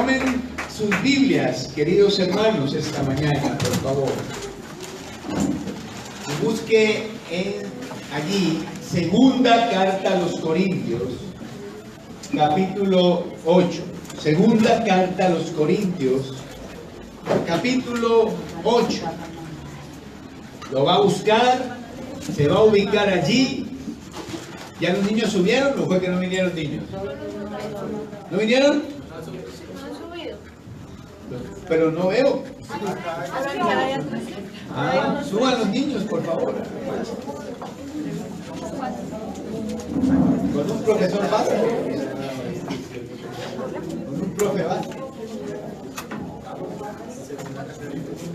Abran sus Biblias, queridos hermanos, esta mañana, por favor. Busque allí, segunda carta a los Corintios, capítulo 8. Segunda carta a los Corintios, capítulo 8. Lo va a buscar, se va a ubicar allí. ¿Ya los niños subieron o fue que no vinieron niños? ¿No vinieron? Pero no veo. Suban los niños, por favor. Con un profesor básico. Con un profe básico.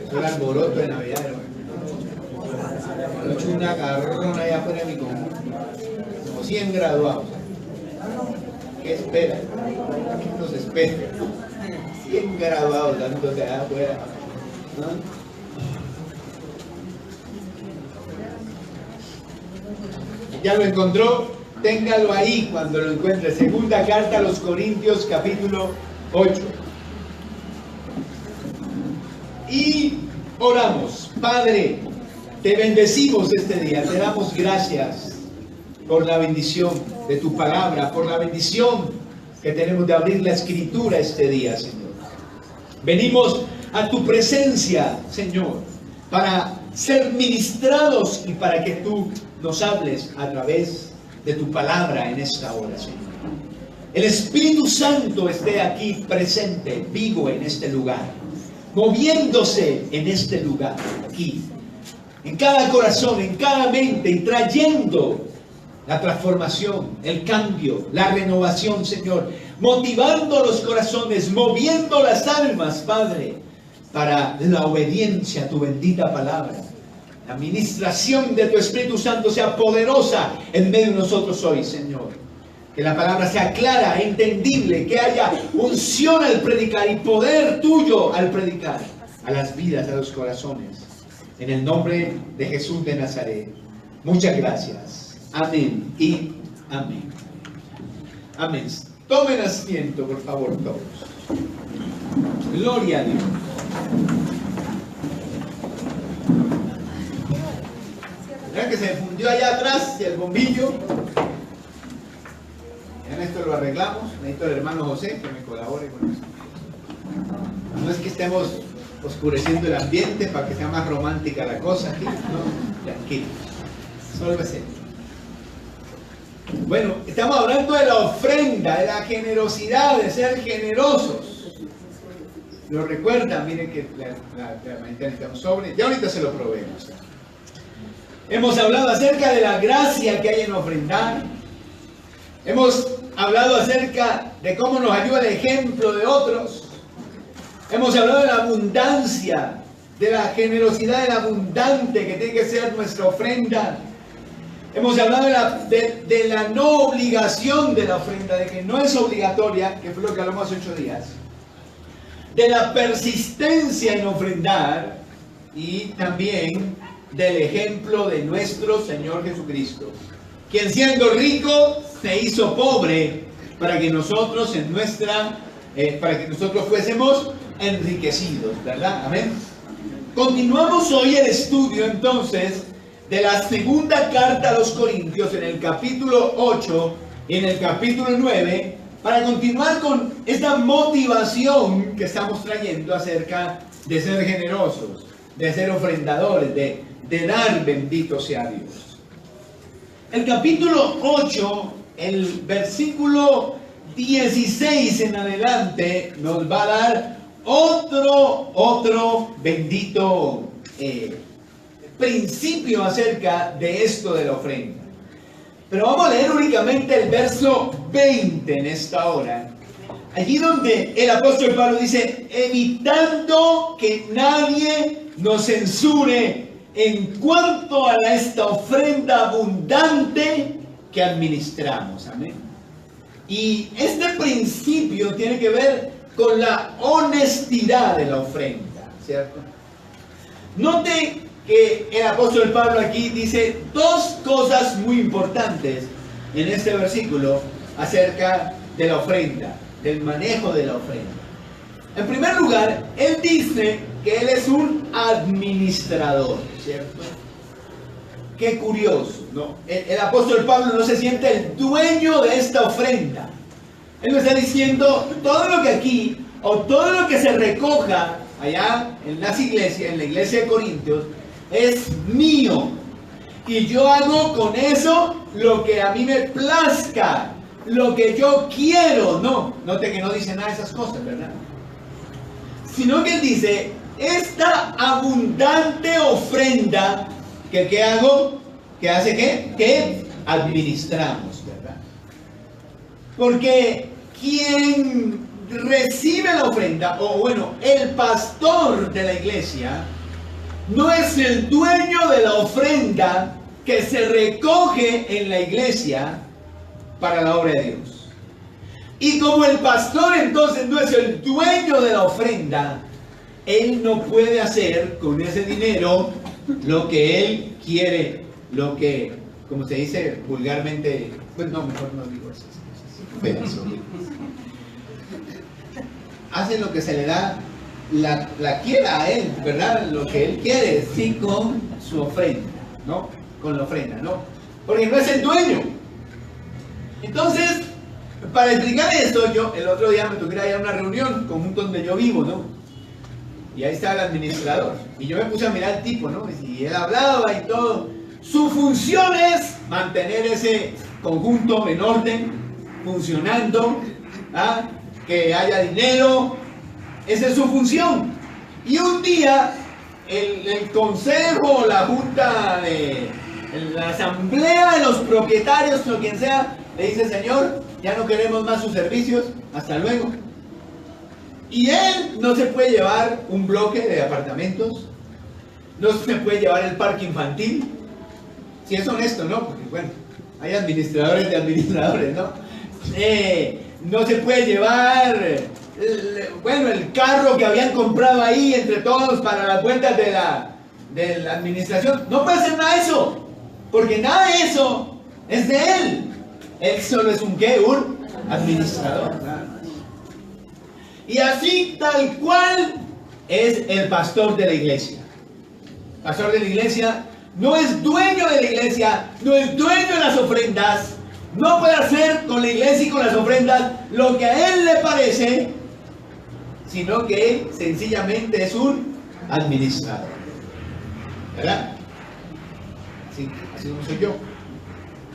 Eso era alboroto de Navidad, hermano. He hecho una carrona allá afuera de mi conjunto. Como 100 graduados. ¿Qué esperan? ¿Qué nos espera? 100 graduados dándote allá afuera. ¿No? ¿Ya lo encontró? Téngalo ahí cuando lo encuentre. Segunda carta a los Corintios, capítulo 8. Y oramos. Padre, te bendecimos este día. Te damos gracias por la bendición de tu palabra, por la bendición que tenemos de abrir la Escritura este día, Señor. Venimos a tu presencia, Señor, para ser ministrados y para que tú nos hables a través de tu palabra en esta hora, Señor. El Espíritu Santo esté aquí presente, vivo en este lugar, moviéndose en este lugar, aquí, en cada corazón, en cada mente, y trayendo la transformación, el cambio, la renovación, Señor, motivando los corazones, moviendo las almas, Padre, para la obediencia a tu bendita palabra. La administración de tu Espíritu Santo sea poderosa en medio de nosotros hoy, Señor. Que la palabra sea clara, entendible, que haya unción al predicar y poder tuyo al predicar a las vidas, a los corazones. En el nombre de Jesús de Nazaret. Muchas gracias. Amén y amén. Amén. Tomen asiento, por favor, todos. Gloria a Dios. Vean que se fundió allá atrás el bombillo. En esto lo arreglamos. Necesito al hermano José que me colabore con eso. No es que estemos oscureciendo el ambiente para que sea más romántica la cosa aquí. No, tranquilo. Sólvese. Bueno, estamos hablando de la ofrenda, de la generosidad, de ser generosos. ¿Lo recuerdan? Miren que la manita está un sobre. Ya ahorita se lo probemos. Hemos hablado acerca de la gracia que hay en ofrendar. Hemos hablado acerca de cómo nos ayuda el ejemplo de otros. Hemos hablado de la abundancia, de la generosidad, de la abundante que tiene que ser nuestra ofrenda. Hemos hablado de la no obligación de la ofrenda, de que no es obligatoria, que fue lo que hablamos hace 8 días. De la persistencia en ofrendar y también del ejemplo de nuestro Señor Jesucristo, quien siendo rico se hizo pobre para que nosotros fuésemos enriquecidos, ¿verdad? Amén. Continuamos hoy el estudio entonces de la segunda carta a los Corintios en el capítulo 8 y en el capítulo 9 para continuar con esta motivación que estamos trayendo acerca de ser generosos, de ser ofrendadores, de dar, bendito sea Dios. El capítulo 8, el versículo 16 en adelante nos va a dar otro bendito principio acerca de esto de la ofrenda. Pero vamos a leer únicamente el verso 20 en esta hora. Allí donde el apóstol Pablo dice, evitando que nadie nos censure en cuanto a esta ofrenda abundante que administramos. Amén. Y este principio tiene que ver con la honestidad de la ofrenda, ¿cierto? Note que el apóstol Pablo aquí dice 2 cosas muy importantes en este versículo acerca de la ofrenda, del manejo de la ofrenda. En primer lugar, él dice que él es un administrador, ¿cierto? Qué curioso, ¿no? El apóstol Pablo no se siente el dueño de esta ofrenda. Él nos está diciendo todo lo que aquí, o todo lo que se recoja allá en las iglesias, en la iglesia de Corintios, es mío. Y yo hago con eso lo que a mí me plazca, lo que yo quiero. No, note que no dice nada de esas cosas, ¿verdad? Sino que él dice, esta abundante ofrenda, que ¿qué hago? ¿Que hace qué? Que administramos, ¿verdad? Porque quien recibe la ofrenda, o bueno, el pastor de la iglesia, no es el dueño de la ofrenda que se recoge en la iglesia para la obra de Dios. Y como el pastor entonces no es el dueño de la ofrenda, él no puede hacer con ese dinero lo que él quiere, lo que, como se dice vulgarmente, pues no, mejor no digo esas cosas. Hace lo que se le da la quiera a él, ¿verdad? Lo que él quiere, sí, con su ofrenda, ¿no? Con la ofrenda, ¿no? Porque no es el dueño. Entonces, para explicar esto, yo el otro día me tocó ir a una reunión conjunto donde yo vivo, ¿no? Y ahí está el administrador. Y yo me puse a mirar al tipo, ¿no? Y él hablaba y todo. Su función es mantener ese conjunto en orden, funcionando, ¿ah? Que haya dinero. Esa es su función. Y un día el consejo, la junta, la asamblea de los propietarios o quien sea, le dice: señor, ya no queremos más sus servicios, hasta luego. Y él no se puede llevar un bloque de apartamentos, no se puede llevar el parque infantil, si es honesto, ¿no? Porque bueno, hay administradores de administradores, ¿no? No se puede llevar, bueno, el carro que habían comprado ahí entre todos para las vueltas de la administración. No puede hacer nada de eso, porque nada de eso es de él. Él solo es un ¿qué? Un administrador. Y así tal cual es el pastor de la iglesia. El pastor de la iglesia no es dueño de la iglesia, no es dueño de las ofrendas, no puede hacer con la iglesia y con las ofrendas lo que a él le parece, sino que él sencillamente es un administrador. ¿Verdad? Así como soy yo.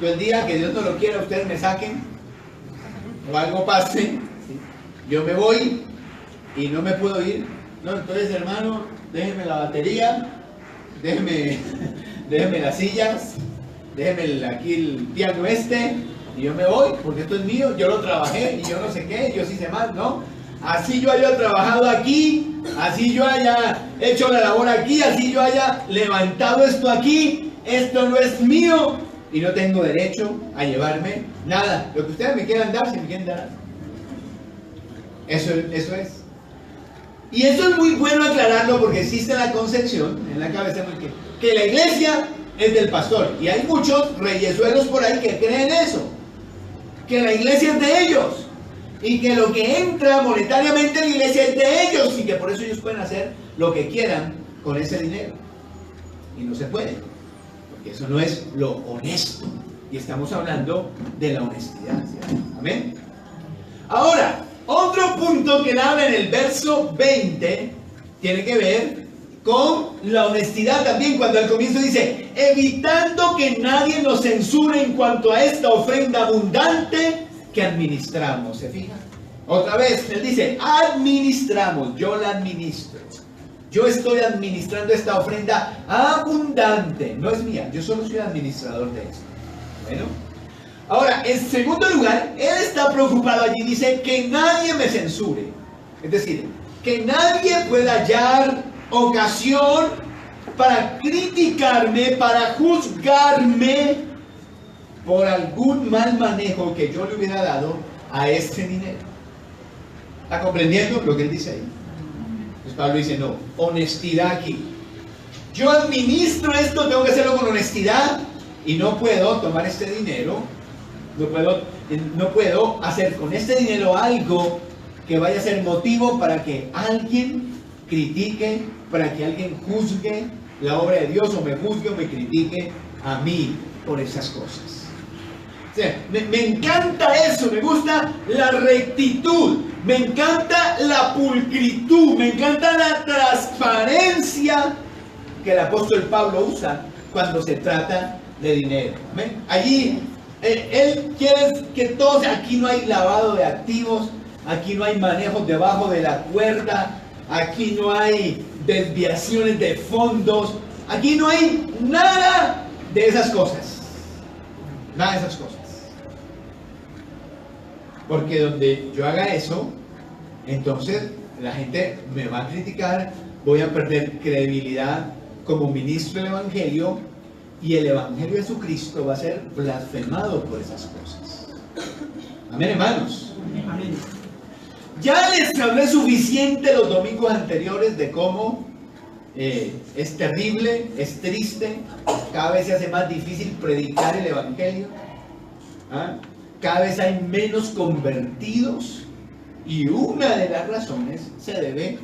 Yo el día que Dios no lo quiera, ustedes me saquen o algo pase, ¿sí? Yo me voy y no me puedo ir. No, entonces, hermano, déjeme la batería, déjeme las sillas, déjeme aquí el piano y yo me voy, porque esto es mío, yo lo trabajé y yo no sé qué, yo sí sé más, ¿no? Así yo haya trabajado aquí, así yo haya hecho la labor aquí, así yo haya levantado esto aquí, esto no es mío y no tengo derecho a llevarme nada. Lo que ustedes me quieran dar, si me quieren dar. Eso es. Y eso es muy bueno aclararlo, porque existe la concepción en la cabeza que la iglesia es del pastor. Y hay muchos reyesuelos por ahí que creen eso. Que la iglesia es de ellos. Y que lo que entra monetariamente en la iglesia es de ellos. Y que por eso ellos pueden hacer lo que quieran con ese dinero. Y no se puede. Porque eso no es lo honesto. Y estamos hablando de la honestidad, ¿sí? Amén. Ahora, otro punto que habla en el verso 20 tiene que ver con la honestidad también, cuando al comienzo dice: evitando que nadie nos censure en cuanto a esta ofrenda abundante que administramos. ¿Se fija? Otra vez, él dice: administramos, yo la administro. Yo estoy administrando esta ofrenda abundante. No es mía, yo solo soy el administrador de esto. Bueno. Ahora, en segundo lugar, él está preocupado allí, dice: que nadie me censure. Es decir, que nadie pueda hallar ocasión para criticarme, para juzgarme por algún mal manejo que yo le hubiera dado a este dinero. ¿Está comprendiendo lo que él dice ahí? Pues Pablo dice: no, honestidad aquí. Yo administro esto, tengo que hacerlo con honestidad y no puedo tomar este dinero. No puedo hacer con este dinero algo que vaya a ser motivo para que alguien critique, para que alguien juzgue la obra de Dios, o me juzgue o me critique a mí por esas cosas. O sea, me encanta eso, me gusta la rectitud, me encanta la pulcritud, me encanta la transparencia que el apóstol Pablo usa cuando se trata de dinero. ¿Ven? Allí él quiere que todos, aquí no hay lavado de activos, aquí no hay manejos debajo de la cuerda, aquí no hay desviaciones de fondos, aquí no hay nada de esas cosas. Nada de esas cosas. Porque donde yo haga eso, entonces la gente me va a criticar, voy a perder credibilidad como ministro del Evangelio, y el Evangelio de Jesucristo va a ser blasfemado por esas cosas. Amén, hermanos. Amén. Ya les hablé suficiente los domingos anteriores de cómo es terrible, es triste, cada vez se hace más difícil predicar el Evangelio. ¿Ah? Cada vez hay menos convertidos, y una de las razones se debe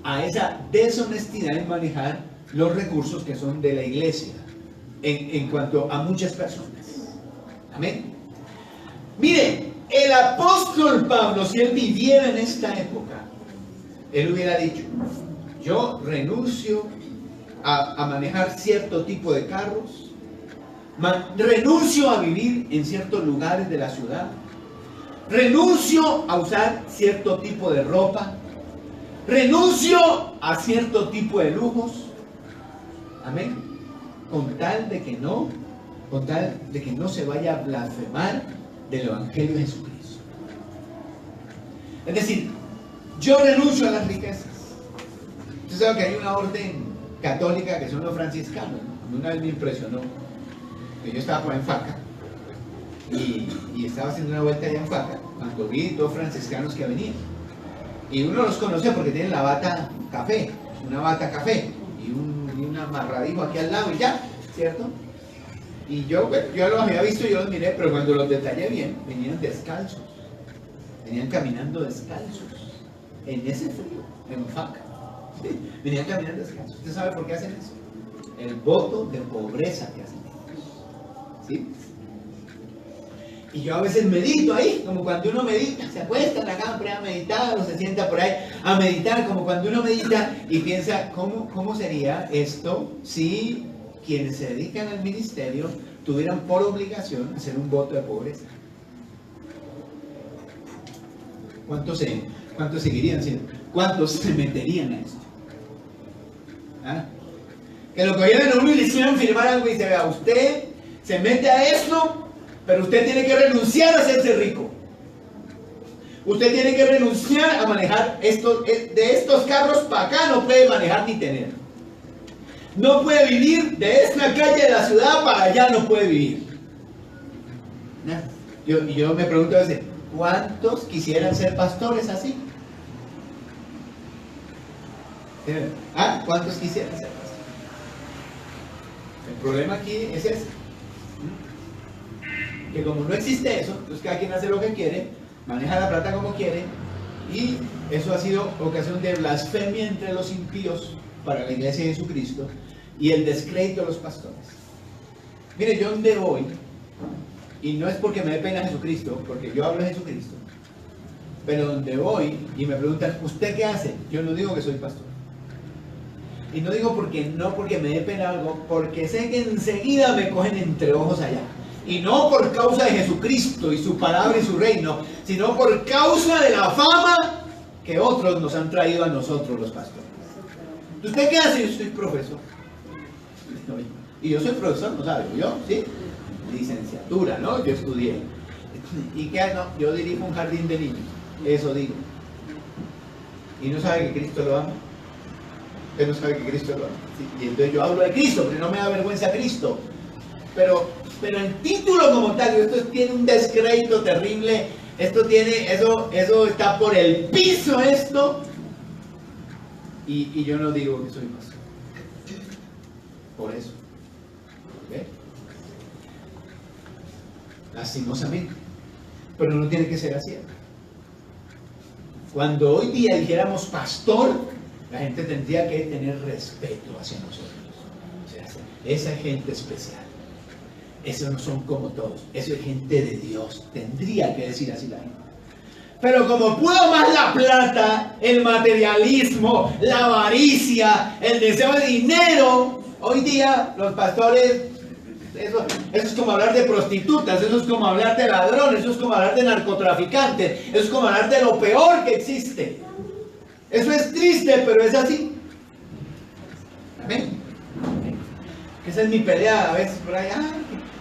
a esa deshonestidad en manejar los recursos que son de la iglesia en cuanto a muchas personas. Amén. Mire, el apóstol Pablo, si él viviera en esta época, él hubiera dicho: yo renuncio a manejar cierto tipo de carros, renuncio a vivir en ciertos lugares de la ciudad, renuncio a usar cierto tipo de ropa, renuncio a cierto tipo de lujos. Amén. Con tal de que no se vaya a blasfemar del Evangelio de Jesucristo. Es decir, yo renuncio a las riquezas. Usted sabe que hay una orden católica que son los franciscanos, ¿no? Una vez me impresionó que yo estaba por en Faca y estaba haciendo una vuelta allá en Faca cuando vi dos franciscanos que venían, y uno los conoce porque tienen la bata café, una bata café y un amarradijo aquí al lado y ya, ¿cierto? Y yo los había visto, yo los miré, pero cuando los detallé bien, venían descalzos, venían caminando descalzos en ese frío, en Faca. Sí, venían caminando descalzos. ¿Usted sabe por qué hacen eso? El voto de pobreza que hacen ellos. ¿Sí? Y yo a veces medito ahí, como cuando uno medita, se acuesta en la cama a meditar, o se sienta por ahí a meditar, como cuando uno medita y piensa, ¿cómo sería esto si quienes se dedican al ministerio tuvieran por obligación hacer un voto de pobreza? ¿Cuántos seguirían siendo? ¿Cuántos se meterían a esto? ¿Ah? Que lo cogieran a uno y le hicieran firmar algo y dice: vea, usted se mete a esto, pero usted tiene que renunciar a hacerse rico. Usted tiene que renunciar a manejar de estos carros para acá, no puede manejar ni tener. No puede vivir de esta calle de la ciudad para allá, no puede vivir. Yo me pregunto a veces, ¿cuántos quisieran ser pastores así? ¿Ah? ¿Cuántos quisieran ser pastores? El problema aquí es ese, que como no existe eso, entonces cada quien hace lo que quiere, maneja la plata como quiere, y eso ha sido ocasión de blasfemia entre los impíos para la iglesia de Jesucristo y el descrédito de los pastores. Mire, yo donde voy, y no es porque me dé pena Jesucristo, porque yo hablo de Jesucristo, pero donde voy y me preguntan, ¿usted qué hace? Yo no digo que soy pastor. Y no digo porque me dé pena algo, porque sé que enseguida me cogen entre ojos allá. Y no por causa de Jesucristo y su palabra y su reino, sino por causa de la fama que otros nos han traído a nosotros los pastores. ¿Usted qué hace? Yo soy profesor. Y yo soy profesor, ¿no sabe? Yo, ¿sí? Licenciatura, ¿no? Yo estudié. ¿Y qué hago? No, yo dirijo un jardín de niños. Eso digo. ¿Y no sabe que Cristo lo ama? Usted no sabe que Cristo lo ama. ¿Sí? Y entonces yo hablo de Cristo, porque no me da vergüenza Cristo. Pero el título como tal, esto tiene un descrédito terrible. Esto tiene, eso está por el piso esto. Y yo no digo que soy pastor. Por eso. ¿Ve? Lastimosamente. Pero no tiene que ser así. Cuando hoy día dijéramos pastor, la gente tendría que tener respeto hacia nosotros. O sea, esa es gente especial. Esos no son como todos. Eso es gente de Dios. Tendría que decir así la gente. Pero como pudo más la plata, el materialismo, la avaricia, el deseo de dinero, hoy día los pastores, eso es como hablar de prostitutas, eso es como hablar de ladrones, eso es como hablar de narcotraficantes, eso es como hablar de lo peor que existe. Eso es triste, pero es así. Amén. Esa es mi pelea a veces por ahí.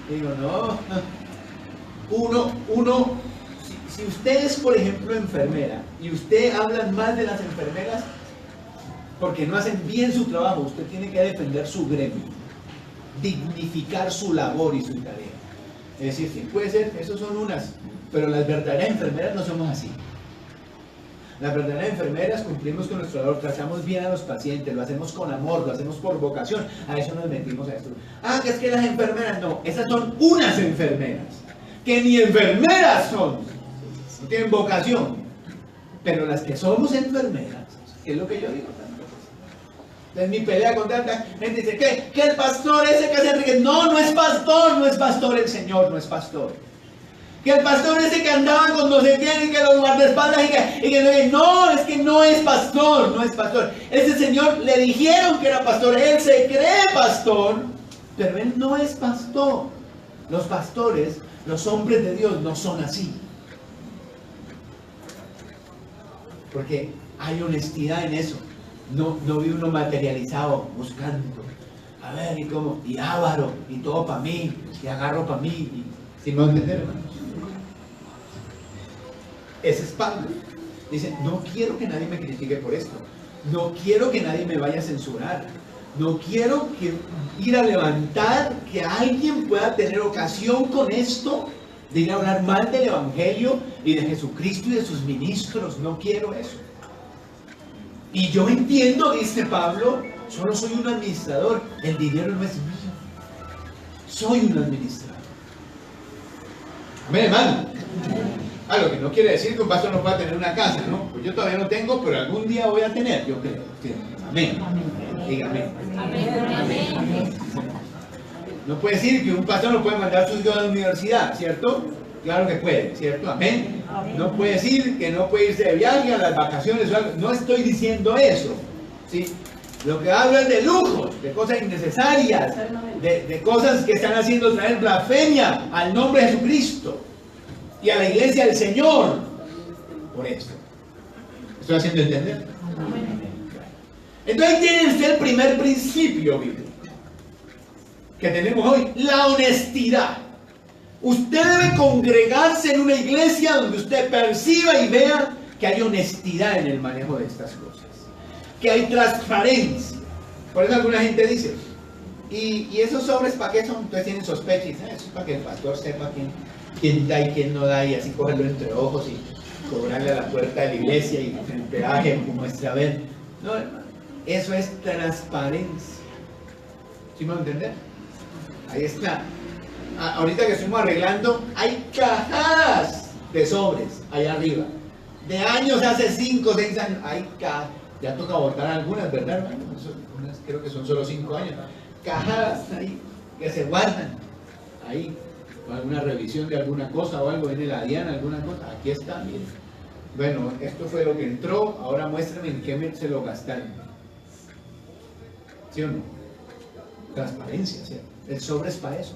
Digo, no. Si usted es, por ejemplo, enfermera y usted habla más de las enfermeras porque no hacen bien su trabajo, usted tiene que defender su gremio, dignificar su labor y su tarea. Es decir, sí, puede ser, esos son unas, pero las verdaderas enfermeras no somos así. Las verdaderas enfermeras cumplimos con nuestro labor, tratamos bien a los pacientes, lo hacemos con amor, lo hacemos por vocación, a eso nos metimos a esto. Que es que las enfermeras no, esas son unas enfermeras, que ni enfermeras son. No tienen vocación, pero las que somos enfermeras, que es lo que yo digo. Entonces mi pelea con tanta gente dice, ¿qué el pastor ese que hace Enrique? No es pastor el Señor, no es pastor. Que el pastor ese que andaba con no sé quién y que los guardaespaldas y que no, es que no es pastor, no es pastor. Ese señor le dijeron que era pastor, él se cree pastor, pero él no es pastor. Los pastores, los hombres de Dios no son así. Porque hay honestidad en eso. No vi uno materializado buscando. A ver, y avaro, y todo para mí, y agarro para mí. ¿Sí me va a entender, hermanos? Ese es Pablo. Dice, no quiero que nadie me critique por esto. No quiero que nadie me vaya a censurar. No quiero ir a levantar, que alguien pueda tener ocasión con esto de ir a hablar mal del Evangelio y de Jesucristo y de sus ministros. No quiero eso. Y yo entiendo, dice Pablo, solo soy un administrador, el dinero no es mío. Soy un administrador. Amén, hermano. Lo que no quiere decir que un pastor no pueda tener una casa, ¿no? Pues yo todavía no tengo, pero algún día voy a tener, yo creo. Sí. Amén. Dígame. Amén. No puede decir que un pastor no puede mandar a sus hijos a la universidad, ¿cierto? Claro que puede, ¿cierto? Amén. No puede decir que no puede irse de viaje a las vacaciones o algo. No estoy diciendo eso, ¿sí? Lo que hablo es de lujos, de cosas innecesarias, de cosas que están haciendo traer blasfemia al nombre de Jesucristo y a la iglesia del Señor. Por esto. ¿Estoy haciendo entender? Entonces tiene usted el primer principio bíblico que tenemos hoy, la honestidad. Usted debe congregarse en una iglesia donde usted perciba y vea que hay honestidad en el manejo de estas cosas, que hay transparencia. Por eso alguna gente dice, ¿y esos sobres para qué son? Entonces tienen sospechas y dicen, eso es para que el pastor sepa quién da y quién no da, y así cogerlo entre ojos y cobrarle a la puerta de la iglesia y el peaje como muestra a ver. No, hermano, eso es transparencia. ¿Sí me va a entender? Ahí está. Ahorita que estuvimos arreglando, hay cajas de sobres allá arriba. De años, hace 5 o 6 años, hay cajas. Ya toca botar algunas, ¿verdad, hermano? Creo que son solo 5 años. Cajas ahí que se guardan. Ahí, con alguna revisión de alguna cosa o algo, viene la Diana, alguna cosa. Aquí está, miren. Bueno, esto fue lo que entró, ahora muéstrame en qué se lo gastaron. ¿Sí o no? Transparencia, ¿cierto? El sobre es para eso.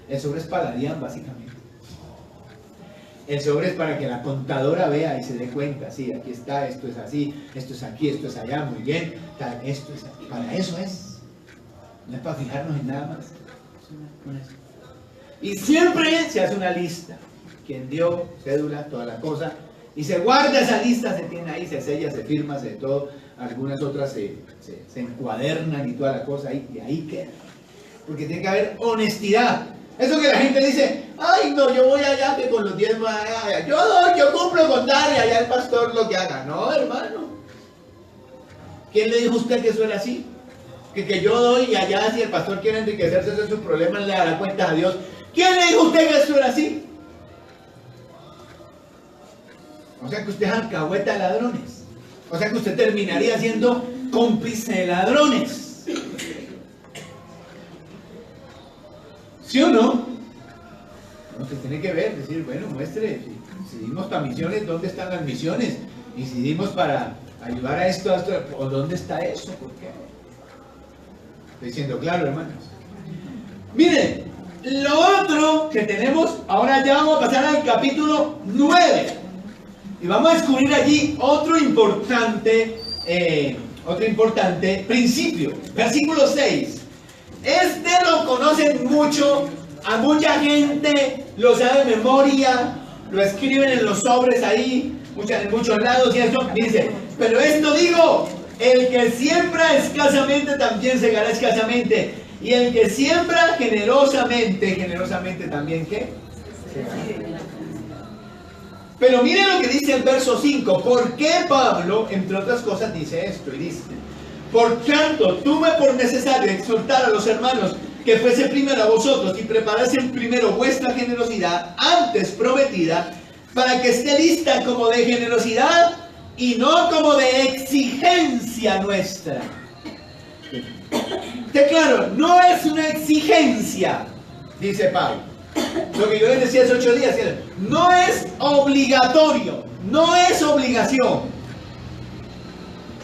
El sobre es para la DIAN, básicamente. El sobre es para que la contadora vea y se dé cuenta, sí, aquí está, esto es así, esto es aquí, esto es allá, muy bien, tal, esto es aquí. Para eso es. No es para fijarnos en nada más. Y siempre se hace una lista. Quien dio, cédula, toda la cosa. Y se guarda esa lista, se tiene ahí, se sella, se firma, se todo. Algunas otras se encuadernan y toda la cosa ahí, y ahí queda. Porque tiene que haber honestidad. Eso que la gente dice, ay no, yo voy allá que con los 10 yo doy, yo cumplo con dar y allá el pastor lo que haga. No, hermano. ¿Quién le dijo a usted que eso era así? Que yo doy y allá si el pastor quiere enriquecerse, ese es su problema, le dará cuenta a Dios. ¿Quién le dijo a usted que eso era así? O sea que usted es alcahueta de ladrones. O sea que usted terminaría siendo cómplice de ladrones. ¿Sí o no? Usted tiene que ver, decir, bueno, muestre, si dimos para misiones, ¿dónde están las misiones? Y si dimos para ayudar a esto, ¿o dónde está eso? ¿Por qué? Estoy siendo claro, hermanos. Miren, lo otro que tenemos, ahora ya vamos a pasar al capítulo 9. Y vamos a descubrir allí otro importante principio. Versículo 6. Este lo conocen mucho, a mucha gente lo sabe de memoria, lo escriben en los sobres ahí, en muchos lados y eso. Dice, pero esto digo, el que siembra escasamente también segará escasamente. Y el que siembra generosamente también, ¿qué? Pero miren lo que dice el verso 5. ¿Por qué Pablo, entre otras cosas, dice esto? Y dice, por tanto, tuve por necesario exhortar a los hermanos que fuese primero a vosotros y preparasen primero vuestra generosidad antes prometida, para que esté lista como de generosidad y no como de exigencia nuestra. Claro, no es una exigencia, dice Pablo. Lo que yo les decía hace 8 días, no es obligatorio, no es obligación.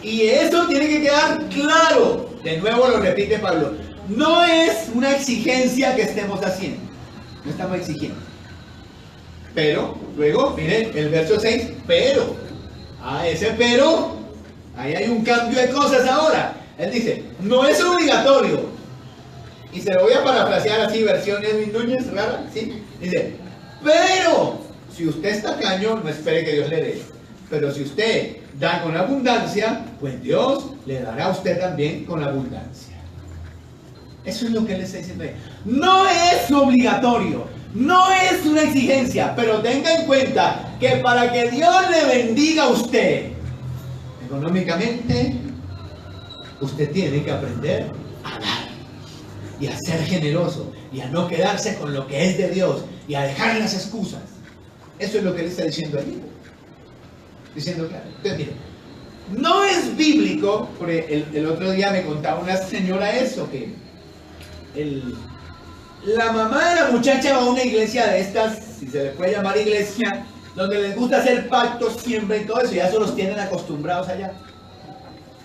Y eso tiene que quedar claro. De nuevo lo repite Pablo. No es una exigencia que estemos haciendo. No estamos exigiendo. Pero, luego, miren, el verso 6, pero. Ese pero, ahí hay un cambio de cosas ahora. Él dice, no es obligatorio. Y se lo voy a parafrasear así, versión Edwin Núñez, rara, ¿sí? Dice, pero, si usted es tacaño, no espere que Dios le dé. Pero si usted da con abundancia, pues Dios le dará a usted también con abundancia. Eso es lo que él está diciendo ahí. No es obligatorio, no es una exigencia, pero tenga en cuenta que para que Dios le bendiga a usted económicamente, usted tiene que aprender a dar y a ser generoso y a no quedarse con lo que es de Dios y a dejar las excusas. Eso es lo que él está diciendo allí. Diciendo claro. Entonces, miren, no es bíblico, porque el otro día me contaba una señora eso, que la mamá de la muchacha va a una iglesia de estas, si se le puede llamar iglesia, donde les gusta hacer pactos siempre y todo eso, y ya se los tienen acostumbrados allá.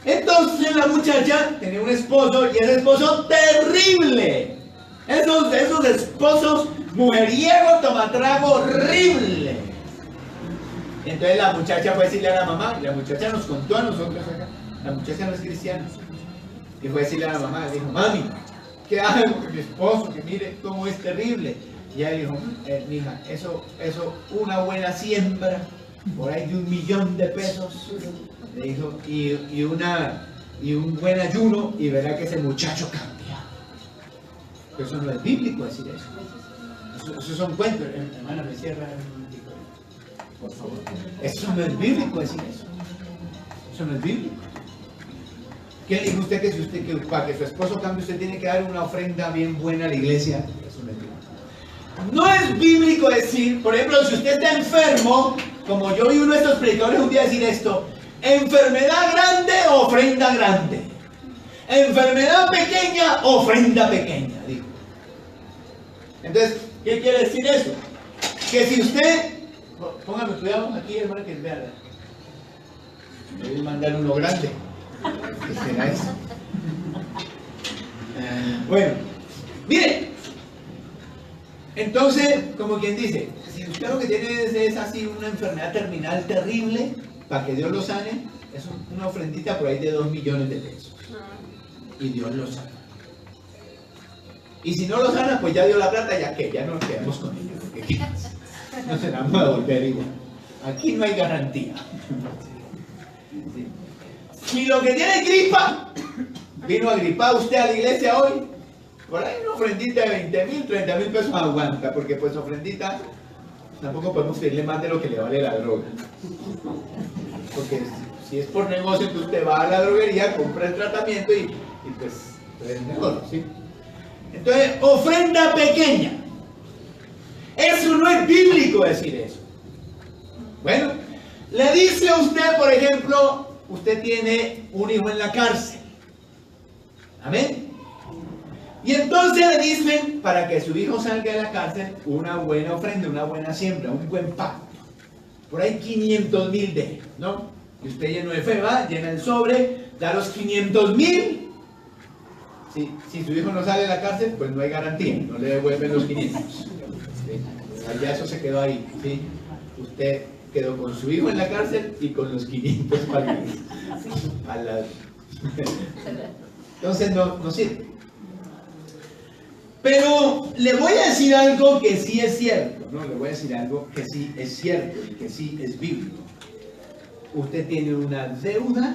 Entonces la muchacha tenía un esposo, y ese esposo terrible. Esos esposos mujeriego, tomatrago, horrible. Entonces la muchacha fue a decirle a la mamá, y la muchacha nos contó a nosotros acá, la muchacha no es cristiana, y fue a decirle a la mamá, le dijo, mami, ¿qué hago con mi esposo? Que mire cómo es terrible. Y ella le dijo, mija, eso, una buena siembra, por ahí de 1.000.000 de pesos, le dijo, y un buen ayuno, y verá que ese muchacho cambia. Pero eso no es bíblico decir eso. Eso son cuentos. Hermana, me cierra un momentico, por favor. Eso no es bíblico decir eso. Eso no es bíblico. ¿Qué dijo usted que para que su esposo cambie usted tiene que dar una ofrenda bien buena a la iglesia? Eso no es bíblico. No es bíblico decir, por ejemplo, si usted está enfermo, como yo vi uno de estos predicadores un día decir esto, enfermedad grande, ofrenda grande. Enfermedad pequeña, ofrenda pequeña, dijo. Entonces, ¿qué quiere decir eso? Que si usted, póngame cuidado aquí, hermano, que vea. Le voy a mandar uno grande. ¿Qué será eso? Bueno, mire. Entonces, como quien dice, si usted lo que tiene es así una enfermedad terminal terrible, para que Dios lo sane, es una ofrendita por ahí de 2 millones de pesos. Y Dios lo sana. Y si no lo sana, pues ya dio la plata, ya que ya no nos quedamos con ello. Porque no se la vamos a devolver igual. Aquí no hay garantía. Sí. Si lo que tiene gripa, vino agripado usted a la iglesia hoy, por ahí una ofrendita de 20.000, 30.000 pesos aguanta, porque pues ofrendita tampoco podemos pedirle más de lo que le vale la droga. Porque si es por negocio, pues usted va a la droguería, compra el tratamiento y pues es mejor, ¿sí? Entonces, ofrenda pequeña. Eso no es bíblico decir eso. Bueno, Le dice a usted, por ejemplo, usted tiene un hijo en la cárcel. Amén. Y entonces le dicen, para que su hijo salga de la cárcel, una buena ofrenda, una buena siembra, un buen pacto. Por ahí 500,000 de ellos, ¿no? Y usted lleno de fe va, llena el sobre, da los 500,000. Si su hijo no sale de la cárcel, pues no hay garantía, no le devuelven los 500. ¿Sí? Ya eso se quedó ahí, ¿sí? Usted quedó con su hijo en la cárcel y con los 500 para Entonces no sirve. Pero le voy a decir algo que sí es cierto, ¿no? Le voy a decir algo que sí es cierto y que sí es bíblico. Usted tiene una deuda,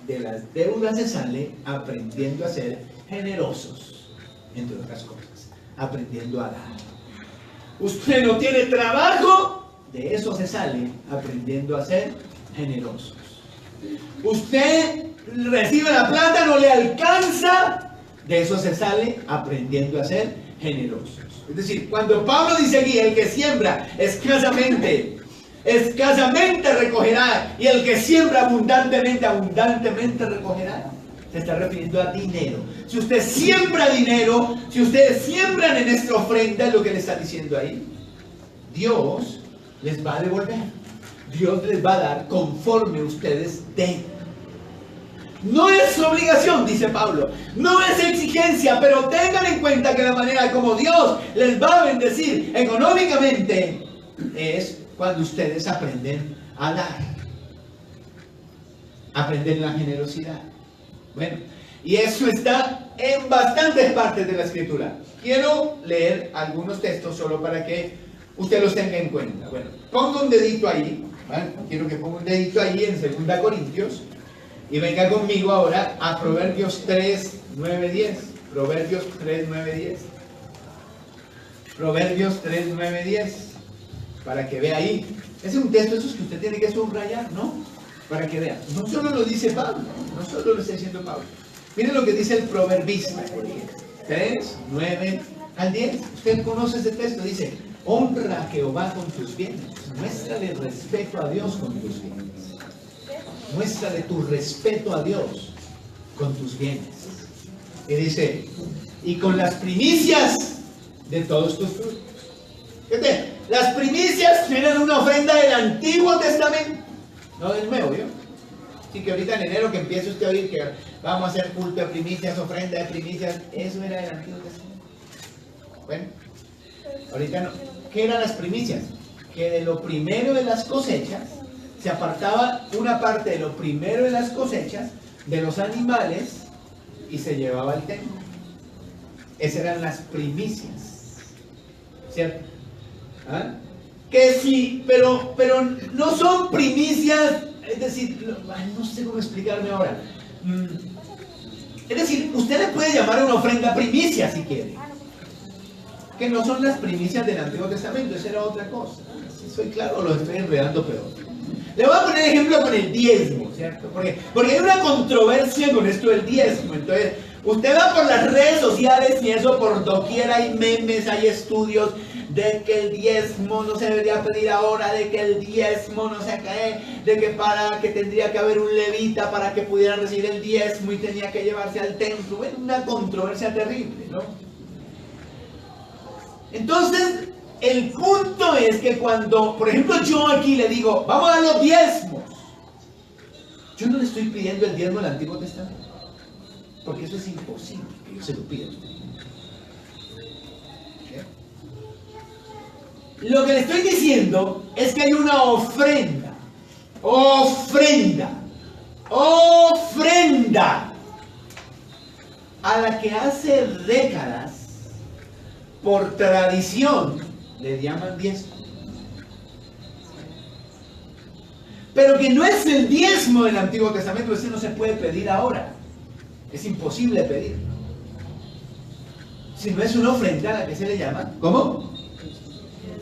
de las deudas se sale aprendiendo a ser generosos, entre otras cosas, aprendiendo a dar. Usted no tiene trabajo, de eso se sale aprendiendo a ser generosos. Usted recibe la plata, no le alcanza, de eso se sale aprendiendo a ser generosos. Es decir, cuando Pablo dice aquí, el que siembra escasamente recogerá, y el que siembra abundantemente recogerá, se está refiriendo a dinero. Si usted siembra dinero, si ustedes siembran en esta ofrenda, es lo que le está diciendo ahí, Dios les va a devolver. Dios les va a dar conforme ustedes den. No es obligación, dice Pablo, no es exigencia, pero tengan en cuenta que la manera como Dios les va a bendecir económicamente es cuando ustedes aprenden a dar, aprenden la generosidad. Bueno, y eso está en bastantes partes de la Escritura. Quiero leer algunos textos solo para que usted los tenga en cuenta. Bueno, ponga un dedito ahí, ¿vale? Quiero que ponga un dedito ahí en 2 Corintios. Y venga conmigo ahora a Proverbios 3, 9, 10. Proverbios 3, 9, 10. Proverbios 3, 9, 10. Para que vea ahí. Ese es un texto esos que usted tiene que subrayar, ¿no? Para que vea. No solo lo dice Pablo, no solo lo está diciendo Pablo. Miren lo que dice el proverbista, por ejemplo. 3, 9 al 10. Usted conoce ese texto. Dice, honra a Jehová con tus bienes. Muéstrale respeto a Dios con tus bienes. Muéstrale tu respeto a Dios con tus bienes. Y dice, y con las primicias de todos tus frutos. Fíjate, las primicias eran una ofrenda del Antiguo Testamento, no del Nuevo, ¿vio? Así que ahorita en enero que empiece usted a oír que vamos a hacer culto de primicias, ofrenda de primicias, eso era del Antiguo Testamento. Bueno, ahorita no. ¿Qué eran las primicias? Que de lo primero de las cosechas, se apartaba una parte de lo primero de las cosechas, de los animales, y se llevaba al templo. Esas eran las primicias. ¿Cierto? ¿Ah? Que sí, pero no son primicias, es decir, no sé cómo explicarme ahora. Es decir, usted le puede llamar a una ofrenda primicia si quiere. Que no son las primicias del Antiguo Testamento, esa era otra cosa. Si soy claro, lo estoy enredando peor. Le voy a poner ejemplo con el diezmo, ¿cierto? Porque hay una controversia con esto del diezmo. Entonces, usted va por las redes sociales y eso por doquier hay memes, hay estudios de que el diezmo no se debería pedir ahora, de que el diezmo no se cae, de que tendría que haber un levita para que pudiera recibir el diezmo y tenía que llevarse al templo. Bueno, una controversia terrible, ¿no? Entonces, el punto es que cuando, por ejemplo, yo aquí le digo, vamos a dar los diezmos, yo no le estoy pidiendo el diezmo del Antiguo Testamento, porque eso es imposible que yo se lo pida a usted. Lo que le estoy diciendo es que hay una ofrenda a la que hace décadas, por tradición, le llaman diezmo. Pero que no es el diezmo del Antiguo Testamento, ese no se puede pedir ahora. Es imposible pedirlo. Si no es una ofrenda a la que se le llama, ¿cómo?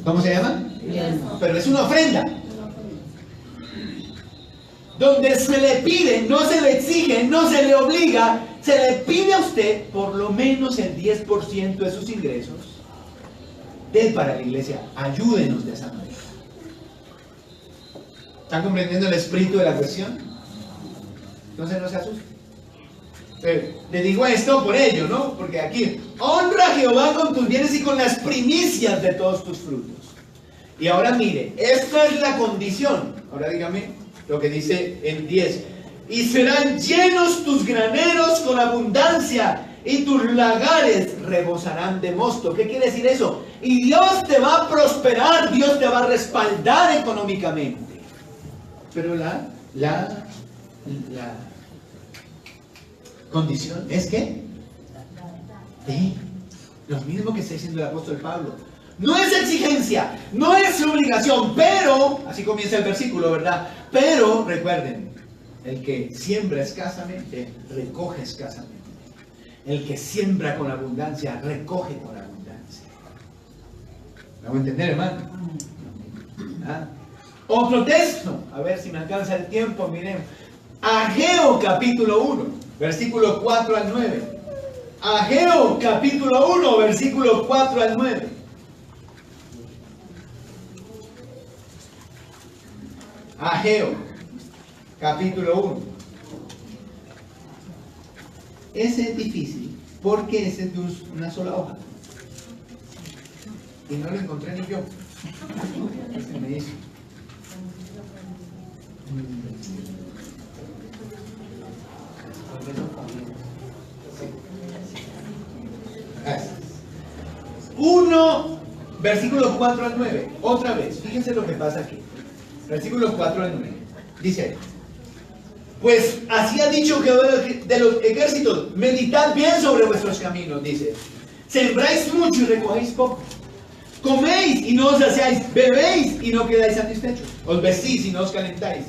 ¿Cómo se llama? Diezmo. Pero es una ofrenda. Donde se le pide, no se le exige, no se le obliga, se le pide a usted por lo menos el 10% de sus ingresos. Den para la iglesia, ayúdenos de esa manera. ¿Están comprendiendo el espíritu de la cuestión? Entonces no se asusten. Le digo esto por ello, ¿no? Porque aquí, honra a Jehová con tus bienes y con las primicias de todos tus frutos. Y ahora mire, esta es la condición. Ahora dígame lo que dice en 10. Y serán llenos tus graneros con abundancia, y tus lagares rebosarán de mosto. ¿Qué quiere decir eso? Y Dios te va a prosperar, Dios te va a respaldar económicamente. Pero la condición es que lo mismo que está diciendo el apóstol Pablo. No es exigencia, no es obligación, pero, así comienza el versículo, ¿verdad? Pero, recuerden, el que siembra escasamente, recoge escasamente. El que siembra con abundancia, recoge con abundancia. ¿Me voy a entender, hermano? ¿Ah? Otro texto, a ver si me alcanza el tiempo, miren. Ageo capítulo 1, versículo 4 al 9. Ageo capítulo 1, versículo 4 al 9. Ageo capítulo 1. Ese es difícil porque ese es de una sola hoja. Y no lo encontré ni yo. Ese me hizo. Uno, versículo 4 al 9. Otra vez, fíjense lo que pasa aquí. Versículo 4 al 9. Dice: pues así ha dicho Jehová de los ejércitos, meditad bien sobre vuestros caminos, dice. Sembráis mucho y recogéis poco. Coméis y no os saciáis, bebéis y no quedáis satisfechos. Os vestís y no os calentáis.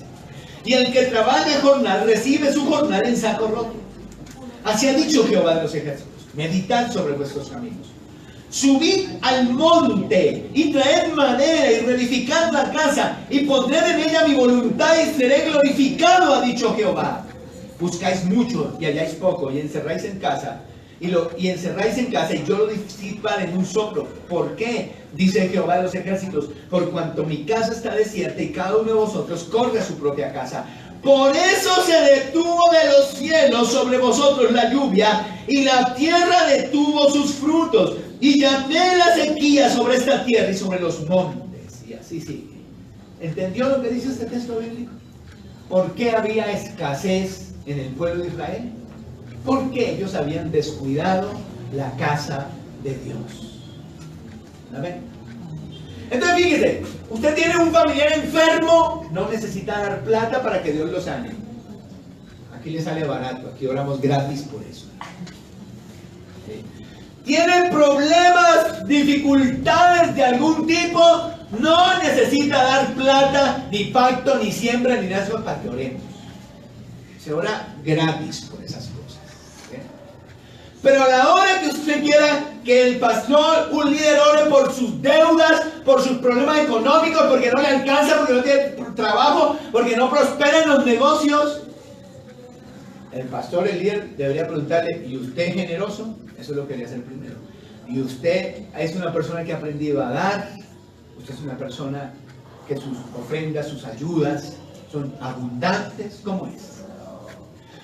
Y el que trabaja jornal recibe su jornal en saco roto. Así ha dicho Jehová de los ejércitos, meditad sobre vuestros caminos. Subid al monte y traed madera y reedificad la casa y pondré en ella mi voluntad y seré glorificado, ha dicho Jehová. Buscáis mucho y halláis poco y encerráis en casa y yo lo disiparé en un soplo. ¿Por qué? Dice Jehová de los ejércitos: por cuanto mi casa está desierta y cada uno de vosotros corre a su propia casa. Por eso se detuvo de los cielos sobre vosotros la lluvia y la tierra detuvo sus frutos. Y llamé la sequía sobre esta tierra y sobre los montes. Y así sigue. ¿Entendió lo que dice este texto bíblico? ¿Por qué había escasez en el pueblo de Israel? Porque ellos habían descuidado la casa de Dios. ¿Amén? Entonces fíjese, usted tiene un familiar enfermo, no necesita dar plata para que Dios lo sane. Aquí le sale barato, aquí oramos gratis por eso. ¿Sí? Tiene problemas, dificultades de algún tipo, no necesita dar plata, ni pacto, ni siembra, ni nada para que oremos. Se ora gratis por esas cosas. ¿Sí? Pero a la hora que usted quiera que el pastor, un líder, ore por sus deudas, por sus problemas económicos, porque no le alcanza, porque no tiene trabajo, porque no prospera en los negocios, el pastor, el líder, debería preguntarle: ¿y usted es generoso? Eso es lo que quería hacer primero. ¿Y usted es una persona que ha aprendido a dar? ¿Usted es una persona que sus ofrendas, sus ayudas son abundantes? ¿Cómo es?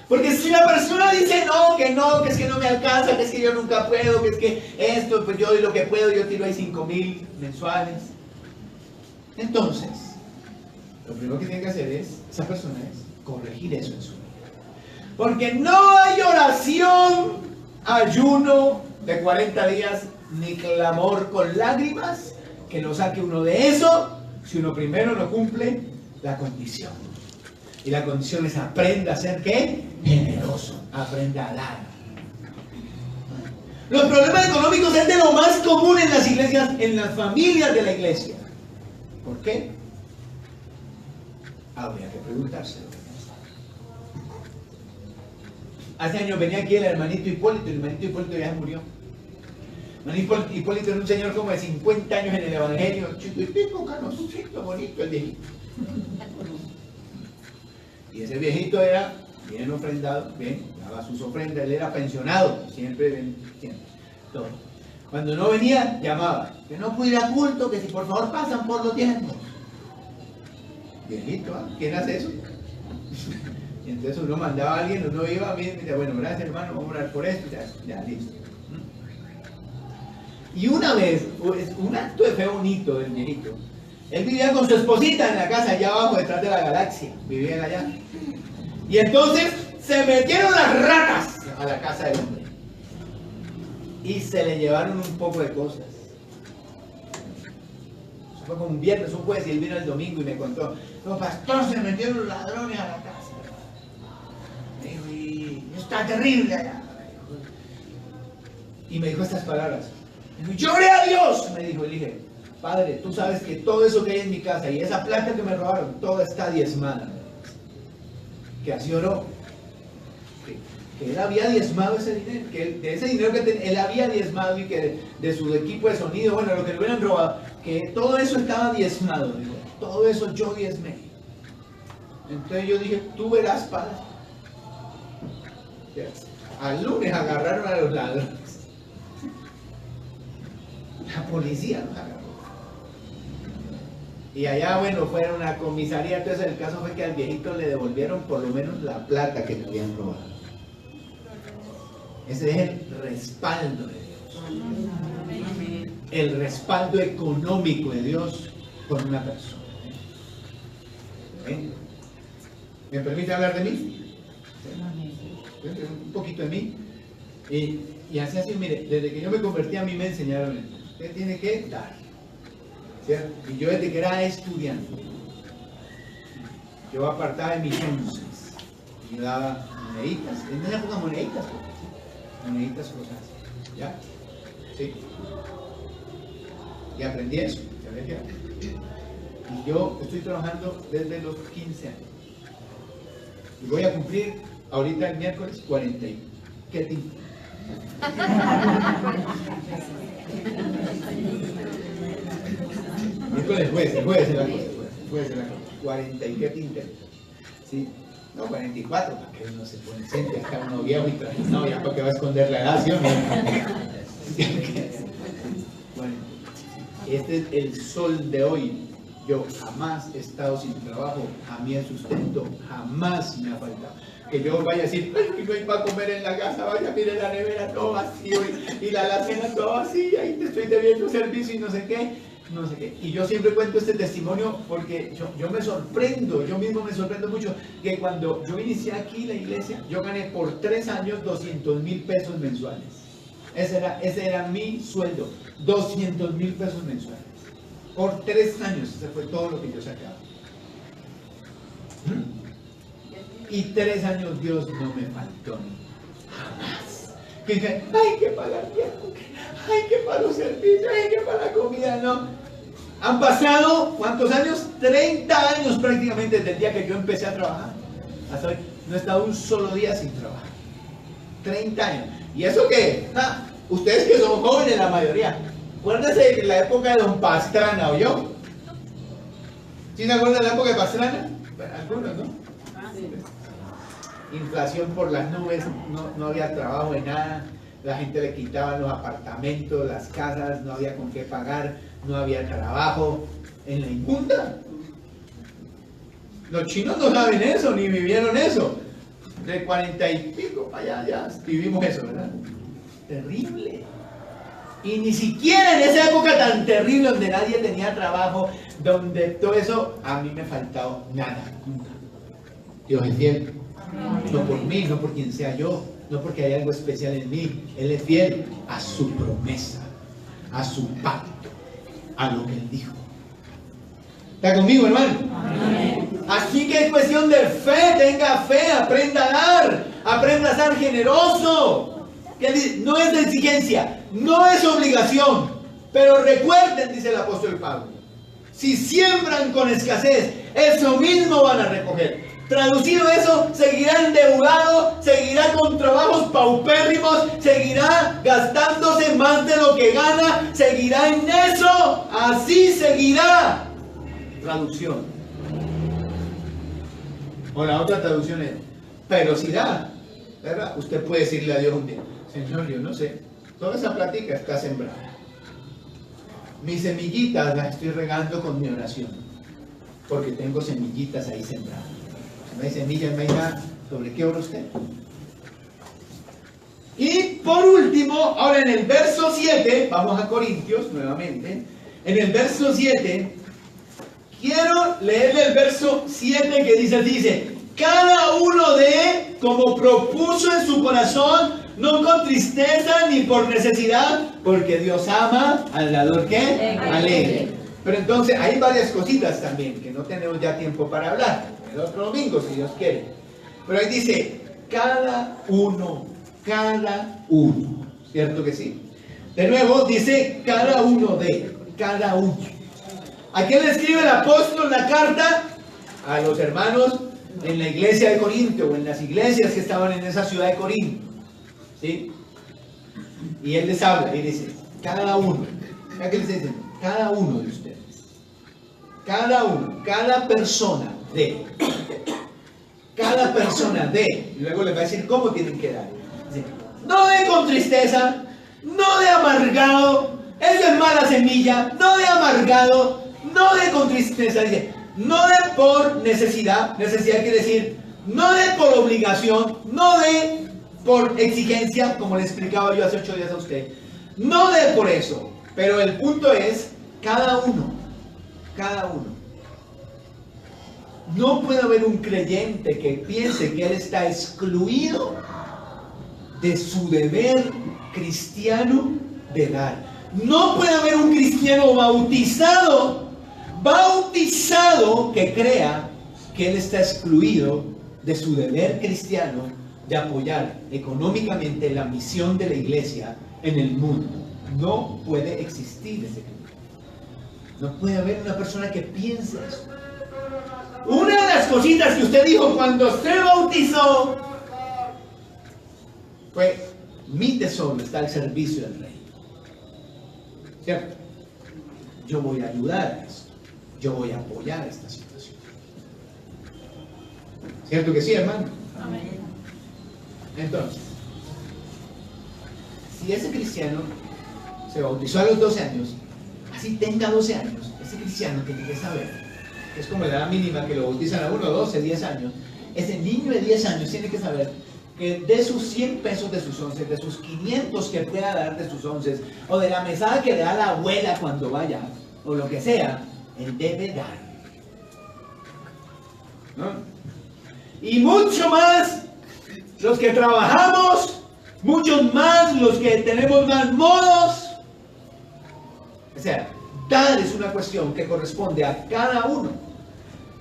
Porque si la persona dice que es que no me alcanza, que es que yo nunca puedo, que es que esto, pues yo doy lo que puedo, yo tiro ahí 5,000 mensuales. Entonces, lo primero que tiene que hacer esa persona es corregir eso en su vida. Porque no hay oración, ayuno de 40 días, ni clamor con lágrimas que lo saque uno de eso, si uno primero no cumple la condición. Y la condición es: aprenda a ser ¿qué? Generoso, aprenda a dar. Los problemas económicos es de lo más común en las iglesias, en las familias de la iglesia. ¿Por qué? Habría que preguntárselo. Hace años venía aquí el hermanito Hipólito, y el hermanito Hipólito ya se murió. El hermanito Hipólito era un señor como de 50 años en el evangelio, chiquitico, canosito, bonito el viejito. Y ese viejito era bien ofrendado, bien, daba sus ofrendas, él era pensionado, siempre. Todo. Cuando no venía, llamaba: que no pude ir a culto, que si por favor pasan por los diezmos. viejito, ¿ah? ¿Quién hace eso? Y entonces uno mandaba a alguien, uno iba a mí y decía, bueno, gracias hermano, vamos a orar por esto, ya listo. Y una vez, un acto de fe bonito del viejito, él vivía con su esposita en la casa allá abajo detrás de la galaxia, vivían allá. Y entonces se metieron las ratas a la casa del hombre y se le llevaron un poco de cosas. Eso fue como un viernes, un jueves, y él vino el domingo y me contó, no, pastor, se metieron los ladrones a la casa. Me dijo, y está terrible allá. Y me dijo estas palabras. Me dijo, lloré a Dios. Me dijo, le dije, Padre, tú sabes que todo eso que hay en mi casa y esa plata que me robaron, toda está diezmada. Que así oró. Que él había diezmado ese dinero, que de ese dinero que él había diezmado y que de su equipo de sonido, bueno, lo que le hubieran robado, que todo eso estaba diezmado. Digo, todo eso yo diezmé. Entonces yo dije, tú verás, Padre. Al lunes agarraron a los ladrones. La policía los agarró. Y allá, bueno, fueron a la comisaría. Entonces el caso fue que al viejito le devolvieron por lo menos la plata que le habían robado. Ese es el respaldo de Dios. El respaldo económico de Dios con una persona. ¿Eh? ¿Me permite hablar de mí? Un poquito de mí. Y así, mire, desde que yo me convertí a mí me enseñaron esto. Usted tiene que dar. ¿Cierto? Y yo desde que era estudiante, yo apartaba de mis onces y daba moneditas. En esa época moneditas cosas. ¿Ya? Sí. Y aprendí eso. Y yo estoy trabajando desde los 15 años. Y voy a cumplir ahorita el miércoles 40. ¿Qué tinta? Miércoles jueves es la cosa. 40 y qué tinta. ¿Sí? No, 44, para que uno se pone siempre acá uno viejo y trae. No, ya para que va a esconder la edad, ¿sí o no? Bueno, este es el sol de hoy. Yo jamás he estado sin trabajo, a mí el sustento jamás me ha faltado. Que yo vaya a decir, ay, que no hay para comer en la casa, vaya, mire la nevera todo vacío y la alacena toda vacía y te estoy debiendo servicio y no sé qué. Y yo siempre cuento este testimonio porque yo me sorprendo, yo mismo me sorprendo mucho, que cuando yo inicié aquí la iglesia, yo gané por 3 años 200,000 pesos mensuales. Ese era mi sueldo, 200,000 pesos mensuales. Por 3 años, ese fue todo lo que yo sacaba. Y 3 años Dios no me faltó jamás. Que dije, hay que pagar tiempo, hay que pagar los servicios, hay que pagar la comida, no. Han pasado, ¿cuántos años? 30 años prácticamente desde el día que yo empecé a trabajar. Hasta hoy no he estado un solo día sin trabajar. 30 años. ¿Y eso qué? Ustedes que son jóvenes la mayoría. Acuérdense de la época de Don Pastrana, ¿o yo? ¿Sí se acuerdan de la época de Pastrana? Algunos, ¿no? Inflación por las nubes, no había trabajo de nada, la gente le quitaban los apartamentos, las casas, no había con qué pagar, no había trabajo, en la inmunda. Los chinos no saben eso, ni vivieron eso. De 40 y pico para allá, ya vivimos eso, ¿verdad? Terrible. Y ni siquiera en esa época tan terrible donde nadie tenía trabajo, donde todo eso, a mí me ha faltado nada, nunca. Dios es fiel. No por mí, no por quien sea yo, no porque hay algo especial en mí. Él es fiel a su promesa, a su pacto, a lo que Él dijo. ¿Está conmigo, hermano? Amén. Así que es cuestión de fe. Tenga fe, aprenda a dar, aprenda a ser generoso. Que no es de exigencia, no es obligación. Pero recuerden, dice el apóstol Pablo, si siembran con escasez, eso mismo van a recoger. Traducido eso, seguirá endeudado, seguirá con trabajos paupérrimos, seguirá gastándose más de lo que gana, seguirá en eso, así seguirá. Traducción. O la otra traducción es, pero si da, ¿verdad? Usted puede decirle a Dios un día, Señor, yo no sé, toda esa plática está sembrada. Mis semillitas las estoy regando con mi oración. porque tengo semillitas ahí sembradas. Si no hay semillas, no hay nada. ¿Sobre qué ora usted? Y por último, ahora en el verso 7, vamos a Corintios nuevamente. En el verso 7, quiero leerle el verso 7 que dice, cada uno de, como propuso en su corazón, no con tristeza ni por necesidad, porque Dios ama al dador ¿qué? Alegre. Pero entonces hay varias cositas también que no tenemos ya tiempo para hablar. El otro domingo, si Dios quiere. Pero ahí dice, cada uno. ¿Cierto que sí? De nuevo dice, cada uno de, cada uno. ¿A quién le escribe el apóstol la carta? A los hermanos en la iglesia de Corinto, o en las iglesias que estaban en esa ciudad de Corinto. ¿Sí? Y él les habla y dice, cada uno. ¿Qué les dice? Cada uno de ustedes. Cada uno, cada persona de. Cada persona de. Y luego les va a decir cómo tienen que dar. Dice, no de con tristeza, no de amargado, eso es mala semilla, no de amargado, no de con tristeza, dice, no de por necesidad, necesidad quiere decir, no de por obligación, no de por exigencia, como le explicaba yo hace 8 días a usted, no de por eso, pero el punto es, cada uno. No puede haber un creyente que piense que él está excluido de su deber cristiano de dar. No puede haber un cristiano bautizado que crea que él está excluido de su deber cristiano de apoyar económicamente la misión de la iglesia en el mundo. No puede existir ese creyente. No puede haber una persona que piense eso. Una de las cositas que usted dijo cuando se bautizó fue, mi tesoro está al servicio del rey. ¿Cierto? Yo voy a ayudar a esto. Yo voy a apoyar esta situación. ¿Cierto que sí, hermano? Amén. Entonces, si ese cristiano se bautizó a los 12 años, así tenga 12 años, ese cristiano tiene que saber, es como la edad mínima que lo bautizan a uno, 12, 10 años, ese niño de 10 años tiene que saber que de sus 100 pesos de sus 11, de sus 500 que pueda dar de sus 11, o de la mesada que le da la abuela cuando vaya, o lo que sea, él debe dar. ¿No? Y mucho más los que trabajamos, muchos más los que tenemos más modos. O sea, dar es una cuestión que corresponde a cada uno.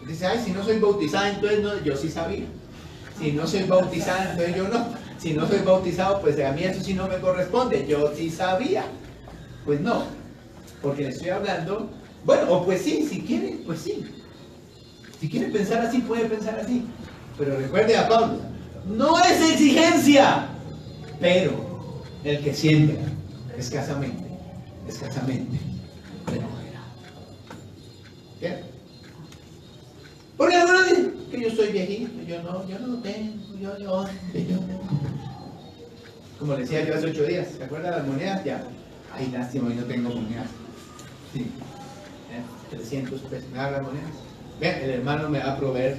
Dice, ay, si no soy bautizada, entonces no, yo sí sabía. Si no soy bautizada, entonces yo no. Si no soy bautizado, pues a mí eso sí no me corresponde. Yo sí sabía. Pues no, porque le estoy hablando, bueno, o pues sí, si quiere, pues sí. Si quiere pensar así, puede pensar así. Pero recuerde a Pablo, no es exigencia, pero el que siembra escasamente, recogerá. ¿Cierto? Porque algunos dicen que yo soy viejito, yo no tengo, yo. Como decía yo hace 8 días, ¿se acuerdan las monedas? Ya. Ay, lástima, hoy no tengo monedas. Sí. 300 pesos. ¿Me da las monedas? Vean, el hermano me va a proveer,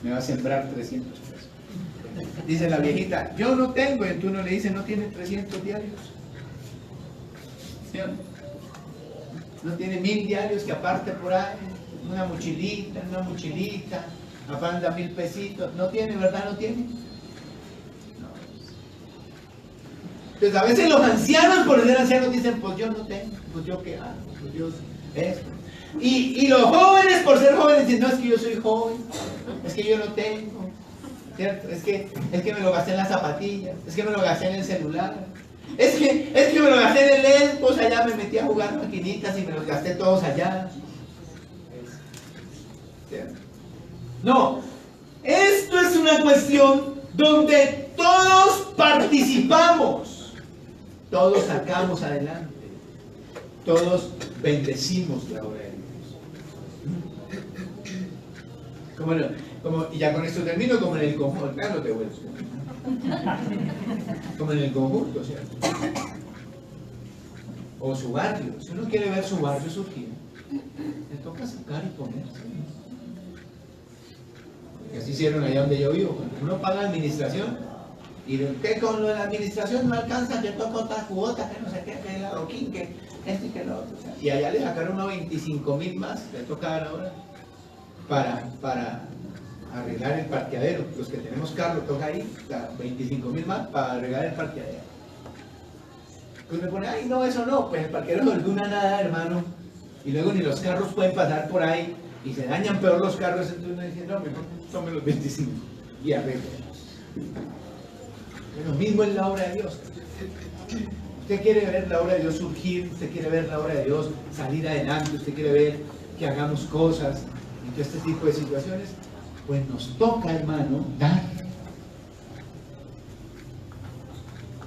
me va a sembrar 300 pesos. Dice la viejita, yo no tengo, y tú no le dices, no tiene 300 diarios. ¿Sí? No tiene 1000 diarios que aparte por ahí, una mochilita, apanda 1000 pesitos. No tiene, ¿verdad? No tiene. No. Entonces a veces los ancianos, por ser ancianos, dicen, pues yo no tengo, pues yo qué hago, pues yo esto. Y los jóvenes, por ser jóvenes, dicen, no, es que yo soy joven, es que yo no tengo, ¿cierto? Es que me lo gasté en las zapatillas, es que me lo gasté en el celular, es que me lo gasté en el LED, pues allá me metí a jugar maquinitas y me los gasté todos allá. ¿Cierto? No, esto es una cuestión donde todos participamos, todos sacamos adelante, todos bendecimos la obra de Dios. Y ya con esto termino, como en el conjunto, Carlos te vuelves. Como en el conjunto, ¿cierto? O su barrio. Si uno quiere ver su barrio surgir, le toca sacar y ponerse. así hicieron allá donde yo vivo. Cuando uno paga administración, y usted con lo de la administración no alcanza, que toca otras cuotas, que no sé qué, que el adoquín, que esto y que lo otro. O sea, y allá le sacaron unos 25.000 más, le toca dar ahora, para arreglar el parqueadero. Los que tenemos carro, toca ahí, 25.000 más para arreglar el parqueadero. Pues me pone, ay, no, eso no, pues el parqueadero no dura nada, hermano. Y luego ni los carros pueden pasar por ahí y se dañan peor los carros, entonces uno dice, no, mejor tome los 25 y arreglemos. Lo mismo es la obra de Dios. Usted quiere ver la obra de Dios surgir, usted quiere ver la obra de Dios salir adelante, usted quiere ver que hagamos cosas y todo este tipo de situaciones, pues nos toca, hermano, dar.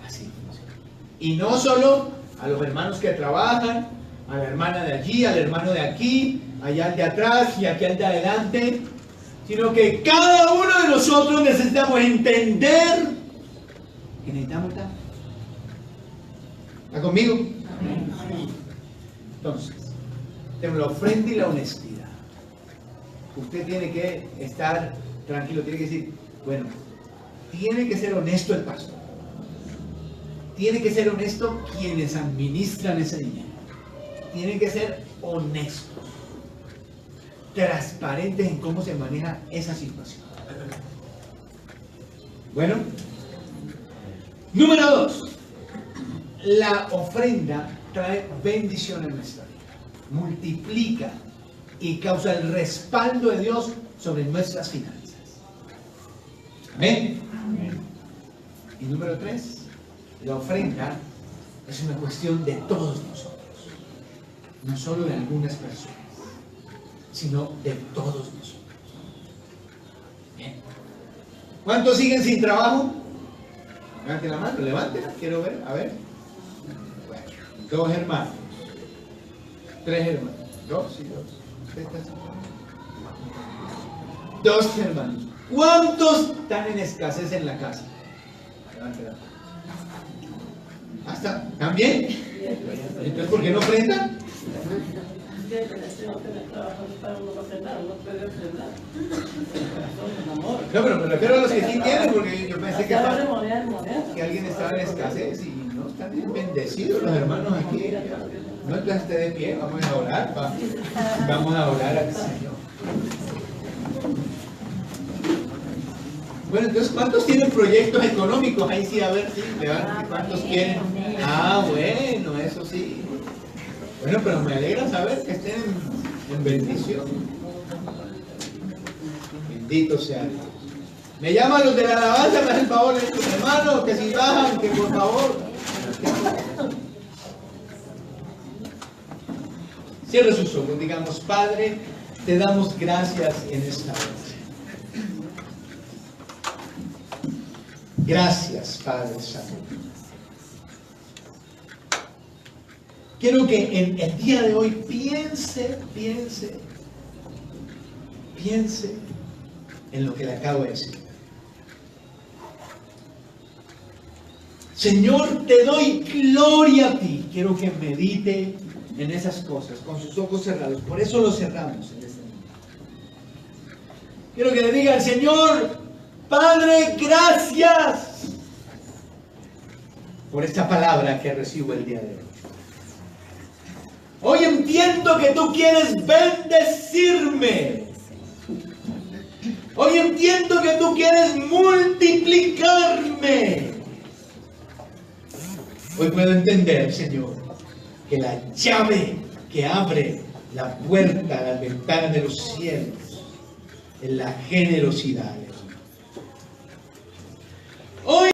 Así funciona. Y no solo a los hermanos que trabajan, a la hermana de allí, al hermano de aquí, allá al de atrás y aquí al de adelante, sino que cada uno de nosotros necesitamos entender que necesitamos dar. ¿Está conmigo? Amén. Entonces, tenemos la ofrenda y la honestidad. Usted tiene que estar tranquilo, tiene que decir, bueno, tiene que ser honesto el pastor. Tiene que ser honesto quienes administran ese dinero. Tienen que ser honestos, transparentes en cómo se maneja esa situación. Bueno, número 2. La ofrenda trae bendición en nuestra vida, multiplica y causa el respaldo de Dios sobre nuestras finanzas. Amén. Amén. Y número 3, la ofrenda es una cuestión de todos nosotros, no solo de algunas personas, sino de todos nosotros. Bien. ¿Cuántos siguen sin trabajo? Levanten la mano, levanten, quiero ver, a ver. Bueno, 2 hermanos, 3 hermanos, 2 y 2. 2 hermanos. ¿Cuántos están en escasez en la casa? Levanten la mano. ¿Hasta? ¿También? Entonces, ¿por qué no ofrendan? No, pero me refiero a los que sí tienen, porque yo pensé que alguien estaba en escasez y no están bien bendecidos los hermanos aquí. No, entonces esté de pie, vamos a orar, vamos a orar al Señor. Bueno, entonces, ¿cuántos tienen proyectos económicos? Ahí sí, a ver, sí, ¿cuántos quieren? Ah, bueno, eso sí. Bueno, pero me alegra saber que estén en bendición. Bendito sea Dios. Me llaman los de la alabanza, me hacen el favor, les digo, hermanos, que si bajan, que por favor. Cierre sus ojos, digamos, Padre, te damos gracias en esta hora. Gracias, Padre Santo. Quiero que en el día de hoy piense en lo que le acabo de decir. Señor, te doy gloria a ti. Quiero que medite en esas cosas, con sus ojos cerrados. Por eso los cerramos en este momento. Quiero que le diga al Señor, Padre, gracias por esta palabra que recibo el día de hoy. Hoy entiendo que tú quieres bendecirme. Hoy entiendo que tú quieres multiplicarme. Hoy puedo entender, Señor, que la llave que abre la puerta, las ventanas de los cielos, es la generosidad. Hoy